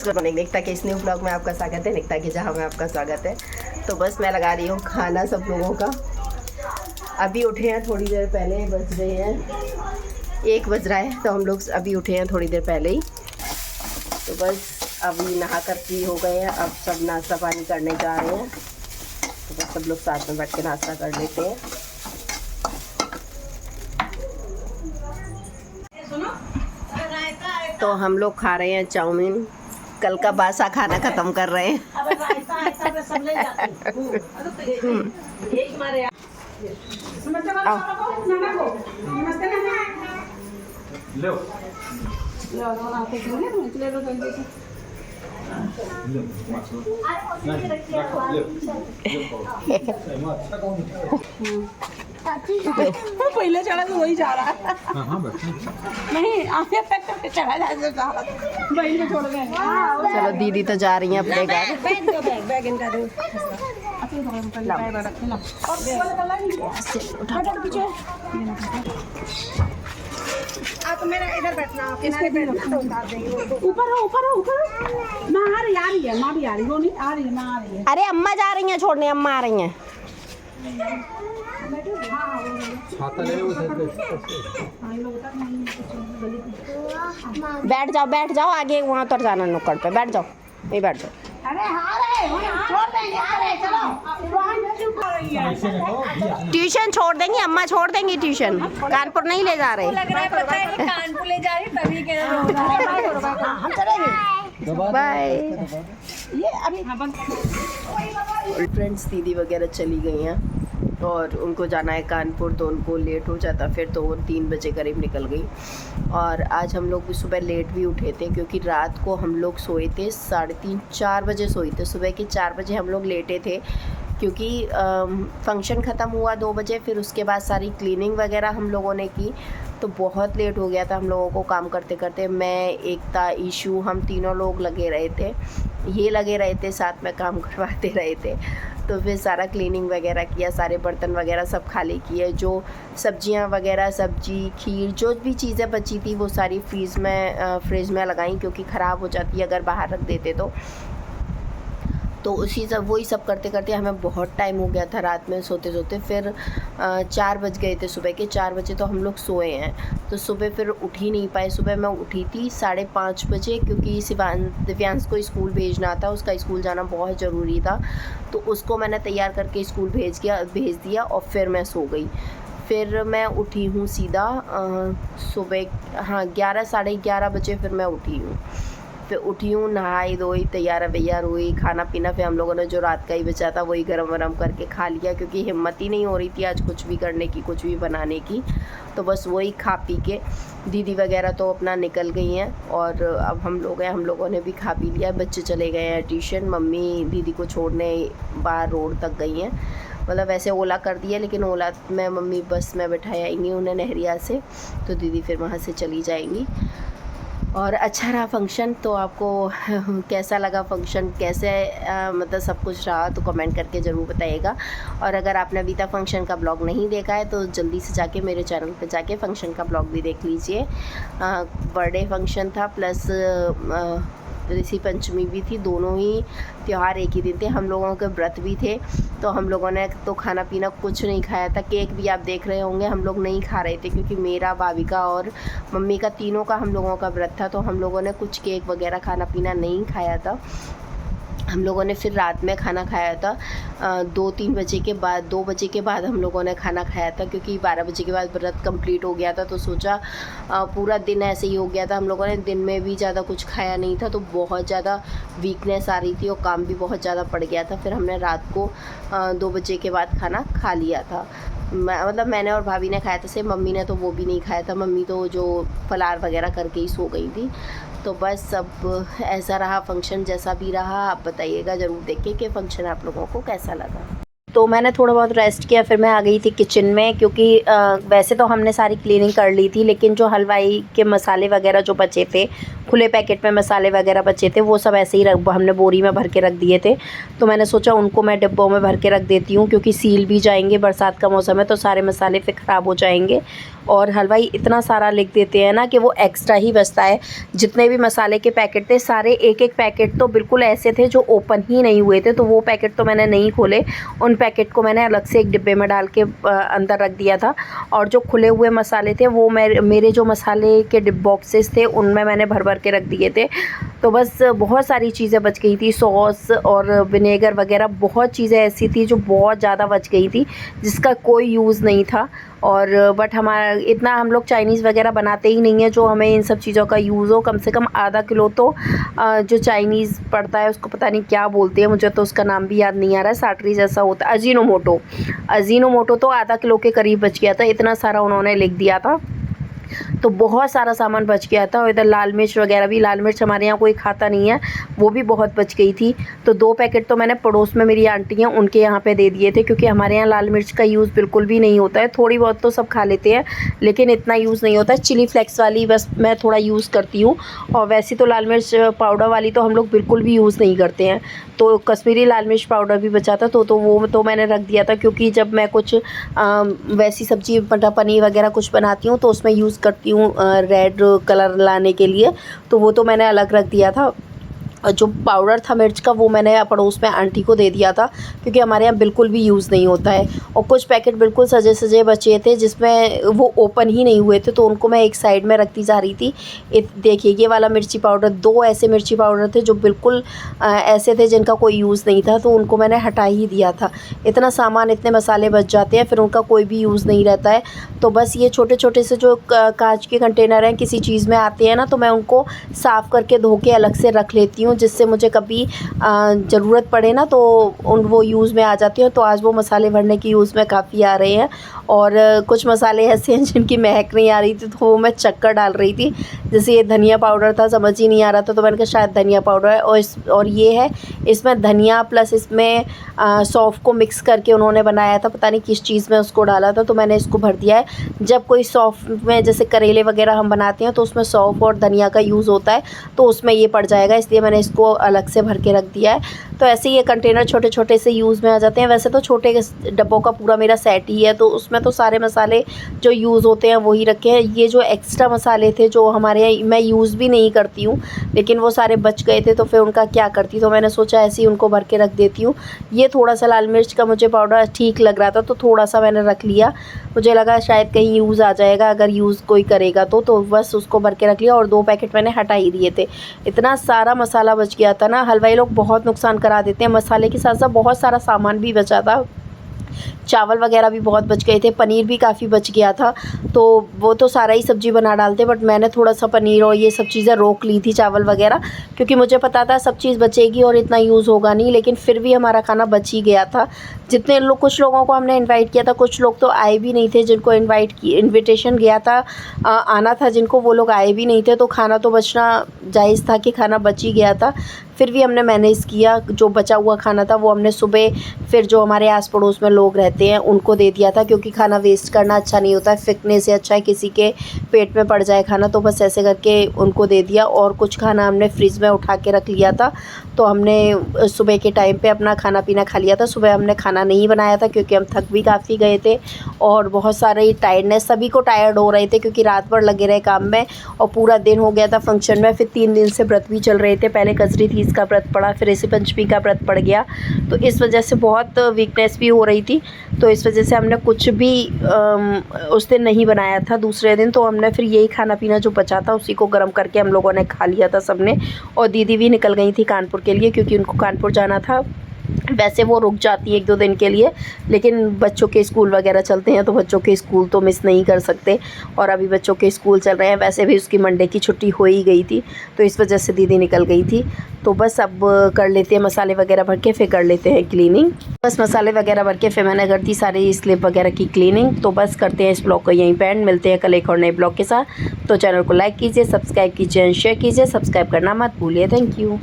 निकिता के इस new blog में आपका स्वागत है। निकिता के जहाँ में आपका स्वागत है। तो बस मैं लगा रही हूँ खाना सब लोगों का। अभी उठे हैं थोड़ी देर पहले, बज रहे हैं 1 बज रहा है, तो हम लोग अभी उठे हैं थोड़ी देर पहले ही। तो बस अभी नहा कर फ्री हो गए हैं, अब सब नाश्ता पानी करने जा रहे हैं। तो बस सब लोग साथ में बैठ के नाश्ता कर लेते हैं। तो हम लोग खा रहे हैं चाउमीन, कल का बासा खाना ख़त्म कर रहे हैं। पहले चढ़ा तो वही जा रहा है। नहीं आगे चढ़ा जा बहन को छोड़ गए। चलो दीदी तो जा रही हैं अपने घर। बैग इनका दो। आप मेरा इधर बैठना, ऊपर हो। माँ आ रही है, माँ भी आ रही है, वो नहीं आ रही है, माँ आ रही है। अरे अम्मा जा रही हैं छोड़ने, अम्मा आ रही हैं। बैठ जाओ आगे, वहाँ तो जाना नुक्कड़ पे बैठ जाओ, नहीं बैठ जाओ। अरे छोड़ देंगे, चलो। ट्यूशन छोड़ देंगी अम्मा, छोड़ देंगी ट्यूशन, कानपुर नहीं ले जा रहे। लग रहा है पता है कि कानपुर ले जा रही तभी कह रहे हम चलेंगे। बाय। ये अभी फ्रेंड्स दीदी वगैरह चली गई हैं और उनको जाना है कानपुर, तो उनको लेट हो जाता फिर, तो वो 3 बजे करीब निकल गई। और आज हम लोग सुबह लेट भी उठे थे क्योंकि रात को हम लोग सोए थे 3:30-4 बजे सोए थे। सुबह के 4 बजे हम लोग लेटे थे क्योंकि फंक्शन ख़त्म हुआ 2 बजे, फिर उसके बाद सारी क्लीनिंग वगैरह हम लोगों ने की, तो बहुत लेट हो गया था हम लोगों को काम करते करते। मैं, एकता, ईशू, हम तीनों लोग लगे रहे थे साथ में काम करवाते रहे थे। तो फिर सारा क्लीनिंग वगैरह किया, सारे बर्तन वगैरह सब खाली किए, जो सब्जियां वगैरह, सब्जी, खीर, जो भी चीज़ें बची थी वो सारी फ्रिज में लगाई क्योंकि ख़राब हो जाती है अगर बाहर रख देते तो वही सब करते करते हमें बहुत टाइम हो गया था रात में सोते सोते। फिर 4 बज गए थे, सुबह के 4 बजे तो हम लोग सोए हैं। तो सुबह फिर उठ ही नहीं पाए। सुबह मैं उठी थी 5:30 बजे क्योंकि दिव्यांश को स्कूल भेजना था, उसका स्कूल जाना बहुत ज़रूरी था, तो उसको मैंने तैयार करके स्कूल भेज दिया और फिर मैं सो गई। फिर मैं उठी हूँ सीधा सुबह 11 साढ़े 11 बजे फिर मैं उठी हूँ। फिर उठी हूँ, नहाई धोई, तैयार वैयार हुई, खाना पीना फिर हम लोगों ने जो रात का ही बचा था वही गरम वरम करके खा लिया क्योंकि हिम्मत ही नहीं हो रही थी आज कुछ भी करने की, कुछ भी बनाने की। तो बस वही खा पी के दीदी वगैरह तो अपना निकल गई हैं और अब हम लोगों ने भी खा पी लिया। बच्चे चले गए हैं ट्यूशन, मम्मी दीदी को छोड़ने बाहर रोड तक गई हैं। मतलब वैसे ओला कर दिया, लेकिन ओला में मम्मी बस में बैठाई आएंगी उन्हें नहरिया से, तो दीदी फिर वहाँ से चली जाएंगी। और अच्छा रहा फंक्शन। तो आपको कैसा लगा फंक्शन, कैसे मतलब सब कुछ रहा, तो कमेंट करके ज़रूर बताइएगा। और अगर आपने अभी तक फंक्शन का ब्लॉग नहीं देखा है तो जल्दी से जाके मेरे चैनल पे जाके फंक्शन का ब्लॉग भी देख लीजिए। बर्थडे फंक्शन था प्लस ऋषि पंचमी भी थी, दोनों ही त्यौहार एक ही दिन थे। हम लोगों के व्रत भी थे, तो हम लोगों ने तो खाना पीना कुछ नहीं खाया था। केक भी आप देख रहे होंगे हम लोग नहीं खा रहे थे क्योंकि मेरा, भाभी का और मम्मी का, तीनों का हम लोगों का व्रत था, तो हम लोगों ने कुछ केक वगैरह खाना पीना नहीं खाया था। हम लोगों ने फिर रात में खाना खाया था 2 बजे के बाद हम लोगों ने खाना खाया था क्योंकि 12 बजे के बाद व्रत कंप्लीट हो गया था। तो सोचा पूरा दिन ऐसे ही हो गया था। हम लोगों ने दिन में भी ज़्यादा कुछ खाया नहीं था, तो बहुत ज़्यादा वीकनेस आ रही थी और काम भी बहुत ज़्यादा पड़ गया था। फिर हमने रात को 2 बजे के बाद खाना खा लिया था। मतलब मैंने और भाभी ने खाया था सिर्फ, मम्मी ने तो वो भी नहीं खाया था। मम्मी तो जो फलार वगैरह करके ही सो गई थी। तो बस सब ऐसा रहा फंक्शन, जैसा भी रहा आप बताइएगा ज़रूर देख के कि फ़ंक्शन आप लोगों को कैसा लगा। तो मैंने थोड़ा बहुत रेस्ट किया, फिर मैं आ गई थी किचन में, क्योंकि वैसे तो हमने सारी क्लीनिंग कर ली थी, लेकिन जो हलवाई के मसाले वगैरह जो बचे थे, खुले पैकेट में मसाले वगैरह बचे थे, वो सब ऐसे ही हमने बोरी में भर के रख दिए थे। तो मैंने सोचा उनको मैं डिब्बों में भर के रख देती हूँ, क्योंकि सील भी जाएंगे, बरसात का मौसम है तो सारे मसाले फिर ख़राब हो जाएंगे। और हलवाई इतना सारा लिख देते हैं ना कि वो एक्स्ट्रा ही बचता है। जितने भी मसाले के पैकेट थे सारे, एक एक पैकेट तो बिल्कुल ऐसे थे जो ओपन ही नहीं हुए थे, तो वो पैकेट तो मैंने नहीं खोले। उन पैकेट को मैंने अलग से एक डिब्बे में डाल के अंदर रख दिया था। और जो खुले हुए मसाले थे वो मेरे जो मसाले के बॉक्सेस थे उनमें मैंने भर भर के रख दिए थे। तो बस बहुत सारी चीज़ें बच गई थी, सॉस और विनेगर वगैरह बहुत चीज़ें ऐसी थी जो बहुत ज़्यादा बच गई थी, जिसका कोई यूज़ नहीं था। और बट हमारा इतना हम लोग चाइनीज़ वगैरह बनाते ही नहीं है जो हमें इन सब चीज़ों का यूज़ हो। कम से कम आधा किलो तो जो चाइनीज़ पड़ता है उसको पता नहीं क्या बोलते हैं, मुझे तो उसका नाम भी याद नहीं आ रहा है, साटरी जैसा होता है, अजीनोमोटो तो आधा किलो के करीब बच गया था। इतना सारा उन्होंने लिख दिया था, तो बहुत सारा सामान बच गया था। और इधर लाल मिर्च वगैरह भी, लाल मिर्च हमारे यहाँ कोई खाता नहीं है, वो भी बहुत बच गई थी। तो 2 पैकेट तो मैंने पड़ोस में मेरी आंटी हैं उनके यहाँ पे दे दिए थे, क्योंकि हमारे यहाँ लाल मिर्च का यूज़ बिल्कुल भी नहीं होता है। थोड़ी बहुत तो सब खा लेते हैं, लेकिन इतना यूज़ नहीं होता है। चिली फ्लेक्स वाली बस मैं थोड़ा यूज़ करती हूँ, और वैसे तो लाल मिर्च पाउडर वाली तो हम लोग बिल्कुल भी यूज़ नहीं करते हैं। तो कश्मीरी लाल मिर्च पाउडर भी बचा था, तो वो तो मैंने रख दिया था, क्योंकि जब मैं कुछ वैसी सब्ज़ी मटर पनीर वगैरह कुछ बनाती हूँ तो उसमें यूज़ करती हूँ रेड कलर लाने के लिए, तो वो तो मैंने अलग रख दिया था। जो पाउडर था मिर्च का वो मैंने पड़ोस में आंटी को दे दिया था, क्योंकि हमारे यहाँ बिल्कुल भी यूज़ नहीं होता है। और कुछ पैकेट बिल्कुल सजे सजे बचे थे जिसमें वो ओपन ही नहीं हुए थे, तो उनको मैं एक साइड में रखती जा रही थी। देखिए ये वाला मिर्ची पाउडर, 2 ऐसे मिर्ची पाउडर थे जो बिल्कुल ऐसे थे जिनका कोई यूज़ नहीं था, तो उनको मैंने हटा ही दिया था। इतना सामान, इतने मसाले बच जाते हैं, फिर उनका कोई भी यूज़ नहीं रहता है। तो बस ये छोटे छोटे से जो कांच के कंटेनर हैं किसी चीज़ में आते हैं ना, तो मैं उनको साफ़ करके धो के अलग से रख लेती हूँ, जिससे मुझे कभी ज़रूरत पड़े ना तो वो यूज़ में आ जाती है। तो आज वो मसाले भरने की यूज़ में काफ़ी आ रहे हैं। और कुछ मसाले ऐसे हैं जिनकी महक नहीं आ रही थी, तो वो मैं चक्कर डाल रही थी। जैसे ये धनिया पाउडर था, समझ ही नहीं आ रहा था, तो मैंने कहा शायद धनिया पाउडर है। और ये है, इसमें धनिया प्लस इसमें सौंफ को मिक्स करके उन्होंने बनाया था, पता नहीं किस चीज़ में उसको डाला था, तो मैंने इसको भर दिया है। जब कोई सौंफ में, जैसे करेले वगैरह हम बनाते हैं तो उसमें सौंफ और धनिया का यूज़ होता है, तो उसमें ये पड़ जाएगा, इसलिए मैंने इसको अलग से भर के रख दिया है। तो ऐसे ही ये कंटेनर छोटे छोटे से यूज़ में आ जाते हैं। वैसे तो छोटे डब्बों का पूरा मेरा सेट ही है, तो उसमें तो सारे मसाले जो यूज़ होते हैं वही रखे हैं। ये जो एक्स्ट्रा मसाले थे जो हमारे यहाँ मैं यूज़ भी नहीं करती हूँ, लेकिन वो सारे बच गए थे, तो फिर उनका क्या करती, तो मैंने सोचा ऐसे ही उनको भर के रख देती हूँ। ये थोड़ा सा लाल मिर्च का मुझे पाउडर ठीक लग रहा था, तो थोड़ा सा मैंने रख लिया। मुझे लगा शायद कहीं यूज़ आ जाएगा, अगर यूज़ कोई करेगा तो बस उसको भर के रख लिया। और 2 पैकेट मैंने हटा ही दिए थे। इतना सारा मसाला बच गया था ना, हलवाई लोग बहुत नुकसान करा देते हैं। मसाले के साथ साथ बहुत सारा सामान भी बचा था, चावल वगैरह भी बहुत बच गए थे, पनीर भी काफ़ी बच गया था। तो वो तो सारा ही सब्ज़ी बना डालते, बट मैंने थोड़ा सा पनीर और ये सब चीज़ें रोक ली थी, चावल वगैरह, क्योंकि मुझे पता था सब चीज़ बचेगी और इतना यूज़ होगा नहीं। लेकिन फिर भी हमारा खाना बच ही गया था। जितने लोग, कुछ लोगों को हमने इनवाइट किया था, कुछ लोग तो आए भी नहीं थे, जिनको इन्विटेशन गया था, आना था जिनको, वो लोग आए भी नहीं थे। तो खाना तो बचना जायज़ था कि खाना बच ही गया था। फिर भी हमने मैनेज किया। जो बचा हुआ खाना था वो हमने सुबह फिर जो हमारे आस पड़ोस में लोग रहते हैं उनको दे दिया था, क्योंकि खाना वेस्ट करना अच्छा नहीं होता है। फेंकने से अच्छा है किसी के पेट में पड़ जाए खाना, तो बस ऐसे करके उनको दे दिया। और कुछ खाना हमने फ्रिज में उठा के रख लिया था, तो हमने सुबह के टाइम पे अपना खाना पीना खा लिया था। सुबह हमने खाना नहीं बनाया था, क्योंकि हम थक भी काफ़ी गए थे और बहुत सारे टायर्डनेस, सभी को टायर्ड हो रहे थे, क्योंकि रात भर लगे रहे काम में और पूरा दिन हो गया था फंक्शन में। फिर 3 दिन से व्रत भी चल रहे थे, पहले कजरी तीज का व्रत पड़ा, फिर ऋषि पंचमी का व्रत पड़ गया, तो इस वजह से बहुत वीकनेस भी हो रही थी। तो इस वजह से हमने कुछ भी उस दिन नहीं बनाया था। दूसरे दिन तो हमने फिर यही खाना पीना जो बचा था उसी को गर्म करके हम लोगों ने खा लिया था सबने। और दीदी भी निकल गई थी कानपुर के लिए, क्योंकि उनको कानपुर जाना था। वैसे वो रुक जाती है 1-2 दिन के लिए, लेकिन बच्चों के स्कूल वगैरह चलते हैं तो बच्चों के स्कूल तो मिस नहीं कर सकते। और अभी बच्चों के स्कूल चल रहे हैं, वैसे भी उसकी मंडे की छुट्टी हो ही गई थी, तो इस वजह से दीदी निकल गई थी। तो बस अब कर लेते हैं मसाले वगैरह भर के, फिर कर लेते हैं क्लीनिंग। बस मसाले वगैरह भर के फिर मैंने कर दी सारी स्लिप वगैरह की क्लीनिंग। तो बस करते हैं इस ब्लॉग को यहीं पे एंड। मिलते हैं कल एक और नए ब्लॉग के साथ। तो चैनल को लाइक कीजिए, सब्सक्राइब कीजिए, शेयर कीजिए, सब्सक्राइब करना मत भूलिए। Thank you.